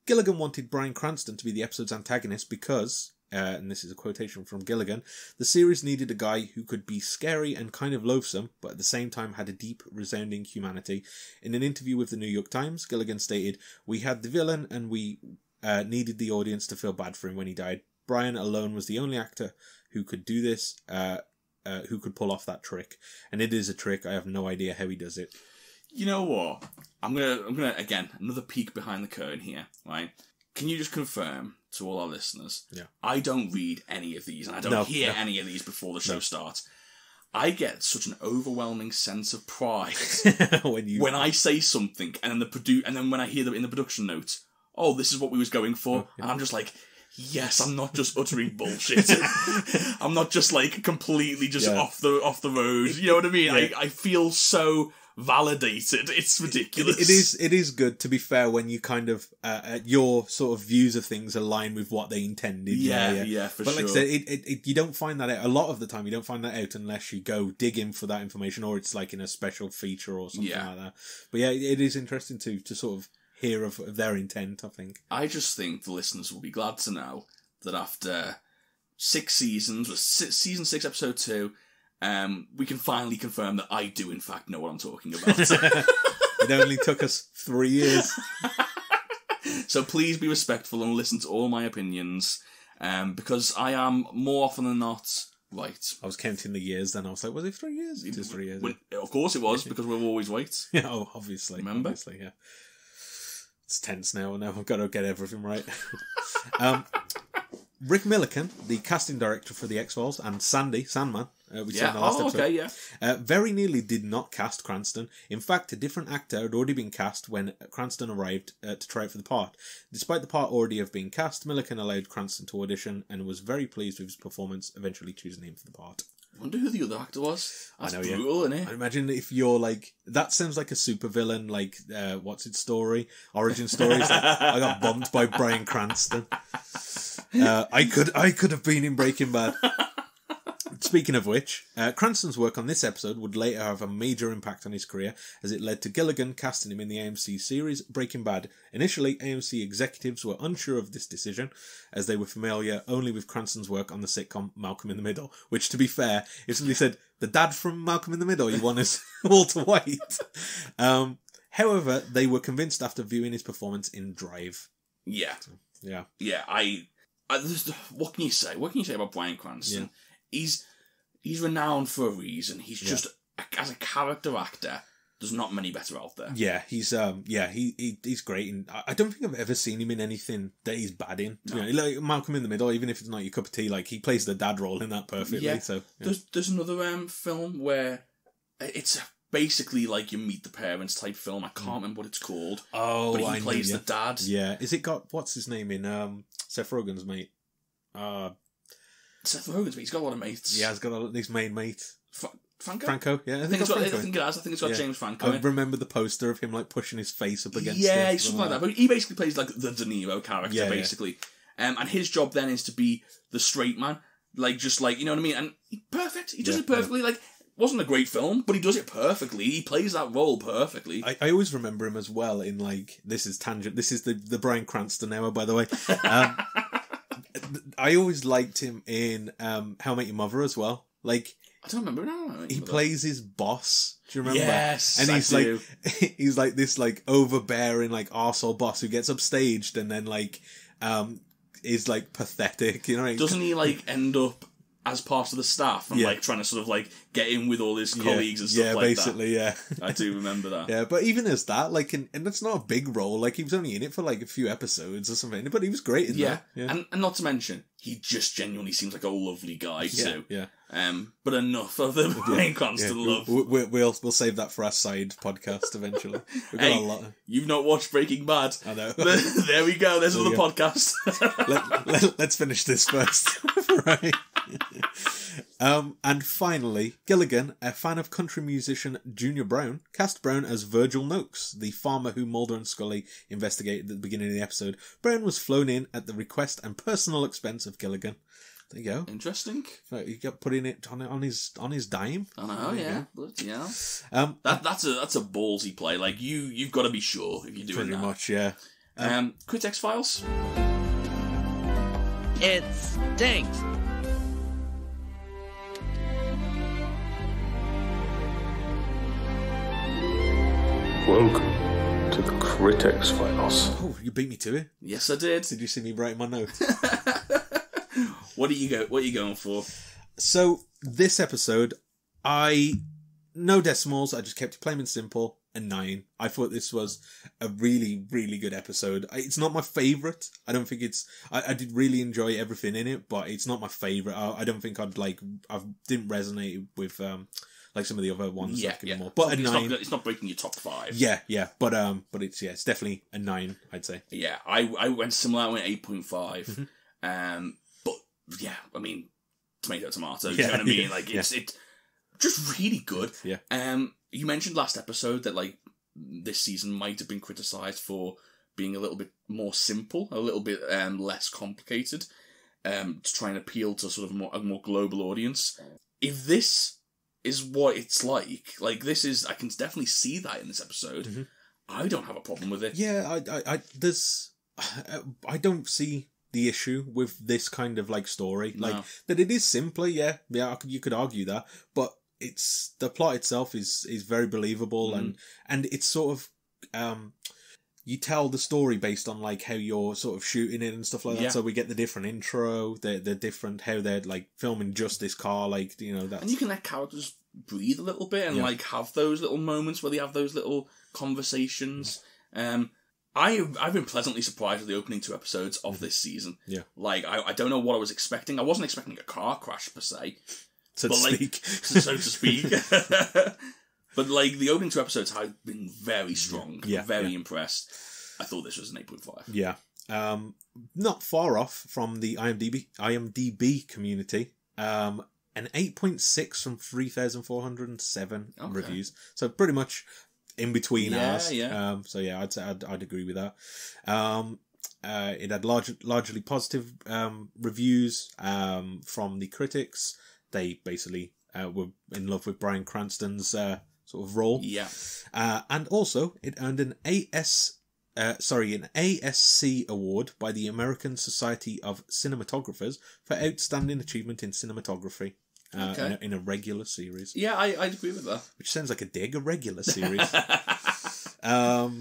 Gilligan wanted Bryan Cranston to be the episode's antagonist because, and this is a quotation from Gilligan, the series needed a guy who could be scary and kind of loathsome, but at the same time had a deep, resounding humanity. In an interview with the New York Times, Gilligan stated, "We had the villain and we needed the audience to feel bad for him when he died. Bryan alone was the only actor who could do this. who could pull off that trick. And it is a trick. I have no idea how he does it. You know what? I'm gonna again, another peek behind the curtain here, right? Can you just confirm to all our listeners? Yeah. I don't read any of these, and I don't hear any of these before the show starts. I get such an overwhelming sense of pride when I say something, and then when I hear them in the production notes, oh, this is what we was going for, and I'm just like, yes, I'm not just uttering bullshit. I'm not just like completely just off the road. You know what I mean? Yeah. I feel so validated. It's ridiculous. It is good, to be fair, when you kind of your sort of views of things align with what they intended. Yeah, for sure. But like I said, you don't find that out a lot of the time. You don't find that out unless you go dig in for that information, or it's like in a special feature or something like that. But yeah, it is interesting to sort of hear of their intent, I think. I just think the listeners will be glad to know that after 6 seasons, with season 6, episode 2, we can finally confirm that I do, in fact, know what I'm talking about. It only took us 3 years. So please be respectful and listen to all my opinions, because I am, more often than not, right. I was counting the years then. I was like, was it 3 years? It is 3 years. Of course it was, because we're always right. Yeah, obviously. Remember? Obviously, yeah. It's tense now. I've got to get everything right. Rick Millican, the casting director for The X-Files, and Sandman, we saw in the last episode, very nearly did not cast Cranston. In fact, a different actor had already been cast when Cranston arrived to try out for the part. Despite the part already have been cast, Millican allowed Cranston to audition and was very pleased with his performance, eventually choosing him for the part. I wonder who the other actor was. That's brutal, isn't it? I imagine if you're like, that sounds like a supervillain, like, what's its story? Origin story. Like, I got bumped by Bryan Cranston. I could have been in Breaking Bad. Speaking of which, Cranston's work on this episode would later have a major impact on his career, as it led to Gilligan casting him in the AMC series Breaking Bad. Initially, AMC executives were unsure of this decision, as they were familiar only with Cranston's work on the sitcom Malcolm in the Middle, which, to be fair, if somebody said, the dad from Malcolm in the Middle you want is Walter White. However, they were convinced after viewing his performance in Drive. Yeah. Yeah. Yeah, what can you say? What can you say about Bryan Cranston? Yeah. He's renowned for a reason. He's just, as a character actor, there's not many better out there. Yeah, he's great. And I don't think I've ever seen him in anything that he's bad in. No. You know, like Malcolm in the Middle, even if it's not your cup of tea, like he plays the dad role in that perfectly. Yeah. So there's another film where it's basically like you meet the parents type film. I can't remember what it's called. Oh, but he plays the dad. Yeah, is it got what's his name in Seth Rogen's mate? Seth Rogen's mate. He's got a lot of mates. Yeah, he's got his main mate. Franco? Yeah, I think it's got James Franco. I remember the poster of him like pushing his face up against something like that. But he basically plays like the De Niro character, basically. Yeah. And his job then is to be the straight man. Like, just like, you know what I mean? And perfect. He does it perfectly. Like, wasn't a great film, but he does it perfectly. He plays that role perfectly. I always remember him as well in like, this is tangent. This is the Bryan Cranston hour, by the way. I always liked him in How I Met Your Mother as well. Like, I don't remember now. He plays his boss. Do you remember? Yes, and he's like this like overbearing like arsehole boss who gets upstaged and then like is like pathetic. You know? Doesn't he like end up as part of the staff and like trying to sort of like get in with all his colleagues and stuff like basically, that? Yeah, I do remember that. Yeah, but even as that, like, and that's not a big role. Like, he was only in it for like a few episodes or something, but he was great in that. Yeah, and not to mention, he just genuinely seems like a lovely guy too. Yeah. But enough of the Bryan Cranston love. We'll save that for our side podcast eventually. We've got a lot. You've not watched Breaking Bad. I know. There we go. There's another podcast. Let's finish this first. Right. And finally, Gilligan, a fan of country musician Junior Brown, cast Brown as Virgil Noakes, the farmer who Mulder and Scully investigated at the beginning of the episode. Brown was flown in at the request and personal expense of Gilligan. There you go. Interesting. So he got putting it on his dime. I know, yeah. That's a ballsy play. Like you've got to be sure if you're doing pretty that. Much, yeah. Critic Files. It stinks. Welcome to the Critic Files. Oh, you beat me to it. Yes, I did. Did you see me writing my notes? What are you going for? So this episode, no decimals. I just kept it plain and simple. A 9. I thought this was a really, really good episode. It's not my favourite. I don't think it's... I did really enjoy everything in it, but it's not my favourite. I don't think I didn't resonate with like some of the other ones. More. But a 9. It's not breaking your top 5. Yeah. But it's definitely a 9, I'd say. Yeah, I went similar. I went 8.5. But yeah, I mean, tomato. You know what I mean? Like it's just really good. Yeah. You mentioned last episode that like this season might have been criticised for being a little bit more simple, a little bit less complicated, to try and appeal to sort of a more global audience. If this is what it's like this is, I can definitely see that in this episode. I don't have a problem with it. Yeah, I don't see the issue with this kind of like story, like that it is simpler. Yeah, you could argue that, but it's the plot itself is very believable, and it's sort of you tell the story based on like how you're sort of shooting it and stuff like that. So we get the different intro, the different how they're like filming just this car, like, you know, that. And you can let characters breathe a little bit and like have those little moments where they have those little conversations. I've been pleasantly surprised with the opening 2 episodes of this season. Yeah, like I don't know what I was expecting. I wasn't expecting a car crash per se. So to speak. But like the opening 2 episodes have been very strong. Very impressed. I thought this was an 8.5. Yeah. Not far off from the IMDb community. An 8.6 from 3,407 reviews. So pretty much in between ours. Yeah. So yeah, I'd say I'd agree with that. It had largely positive reviews from the critics. They basically were in love with Bryan Cranston's sort of role. Yeah. And also, it earned an ASC award by the American Society of Cinematographers for outstanding achievement in cinematography in a regular series. Yeah, I'd agree with that. Which sounds like a dig, a regular series. But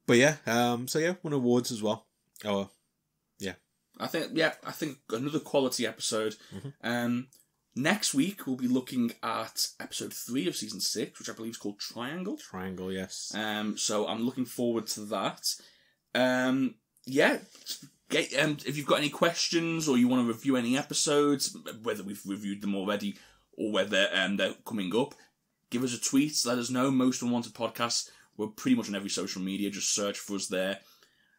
yeah, so yeah, won awards as well. Oh, yeah. I think another quality episode. Next week, we'll be looking at episode 3 of season 6, which I believe is called Triangle. Triangle, yes. So I'm looking forward to that. If you've got any questions or you want to review any episodes, whether we've reviewed them already or whether they're coming up, give us a tweet. Let us know. Most Unwanted Podcasts. We're pretty much on every social media. Just search for us there.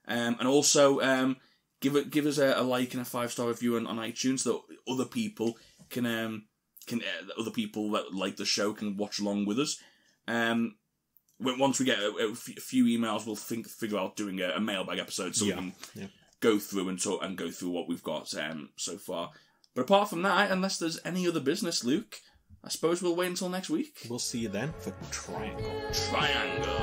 And also, give us a like and a 5-star review on iTunes so that other people can other people that like the show can watch along with us. Once we get a few emails, we'll figure out doing a mailbag episode so we can go through and go through what we've got so far. But apart from that, unless there's any other business, Luke, I suppose we'll wait until next week. We'll see you then for Triangle. Triangle.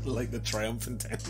Like the triumphant end.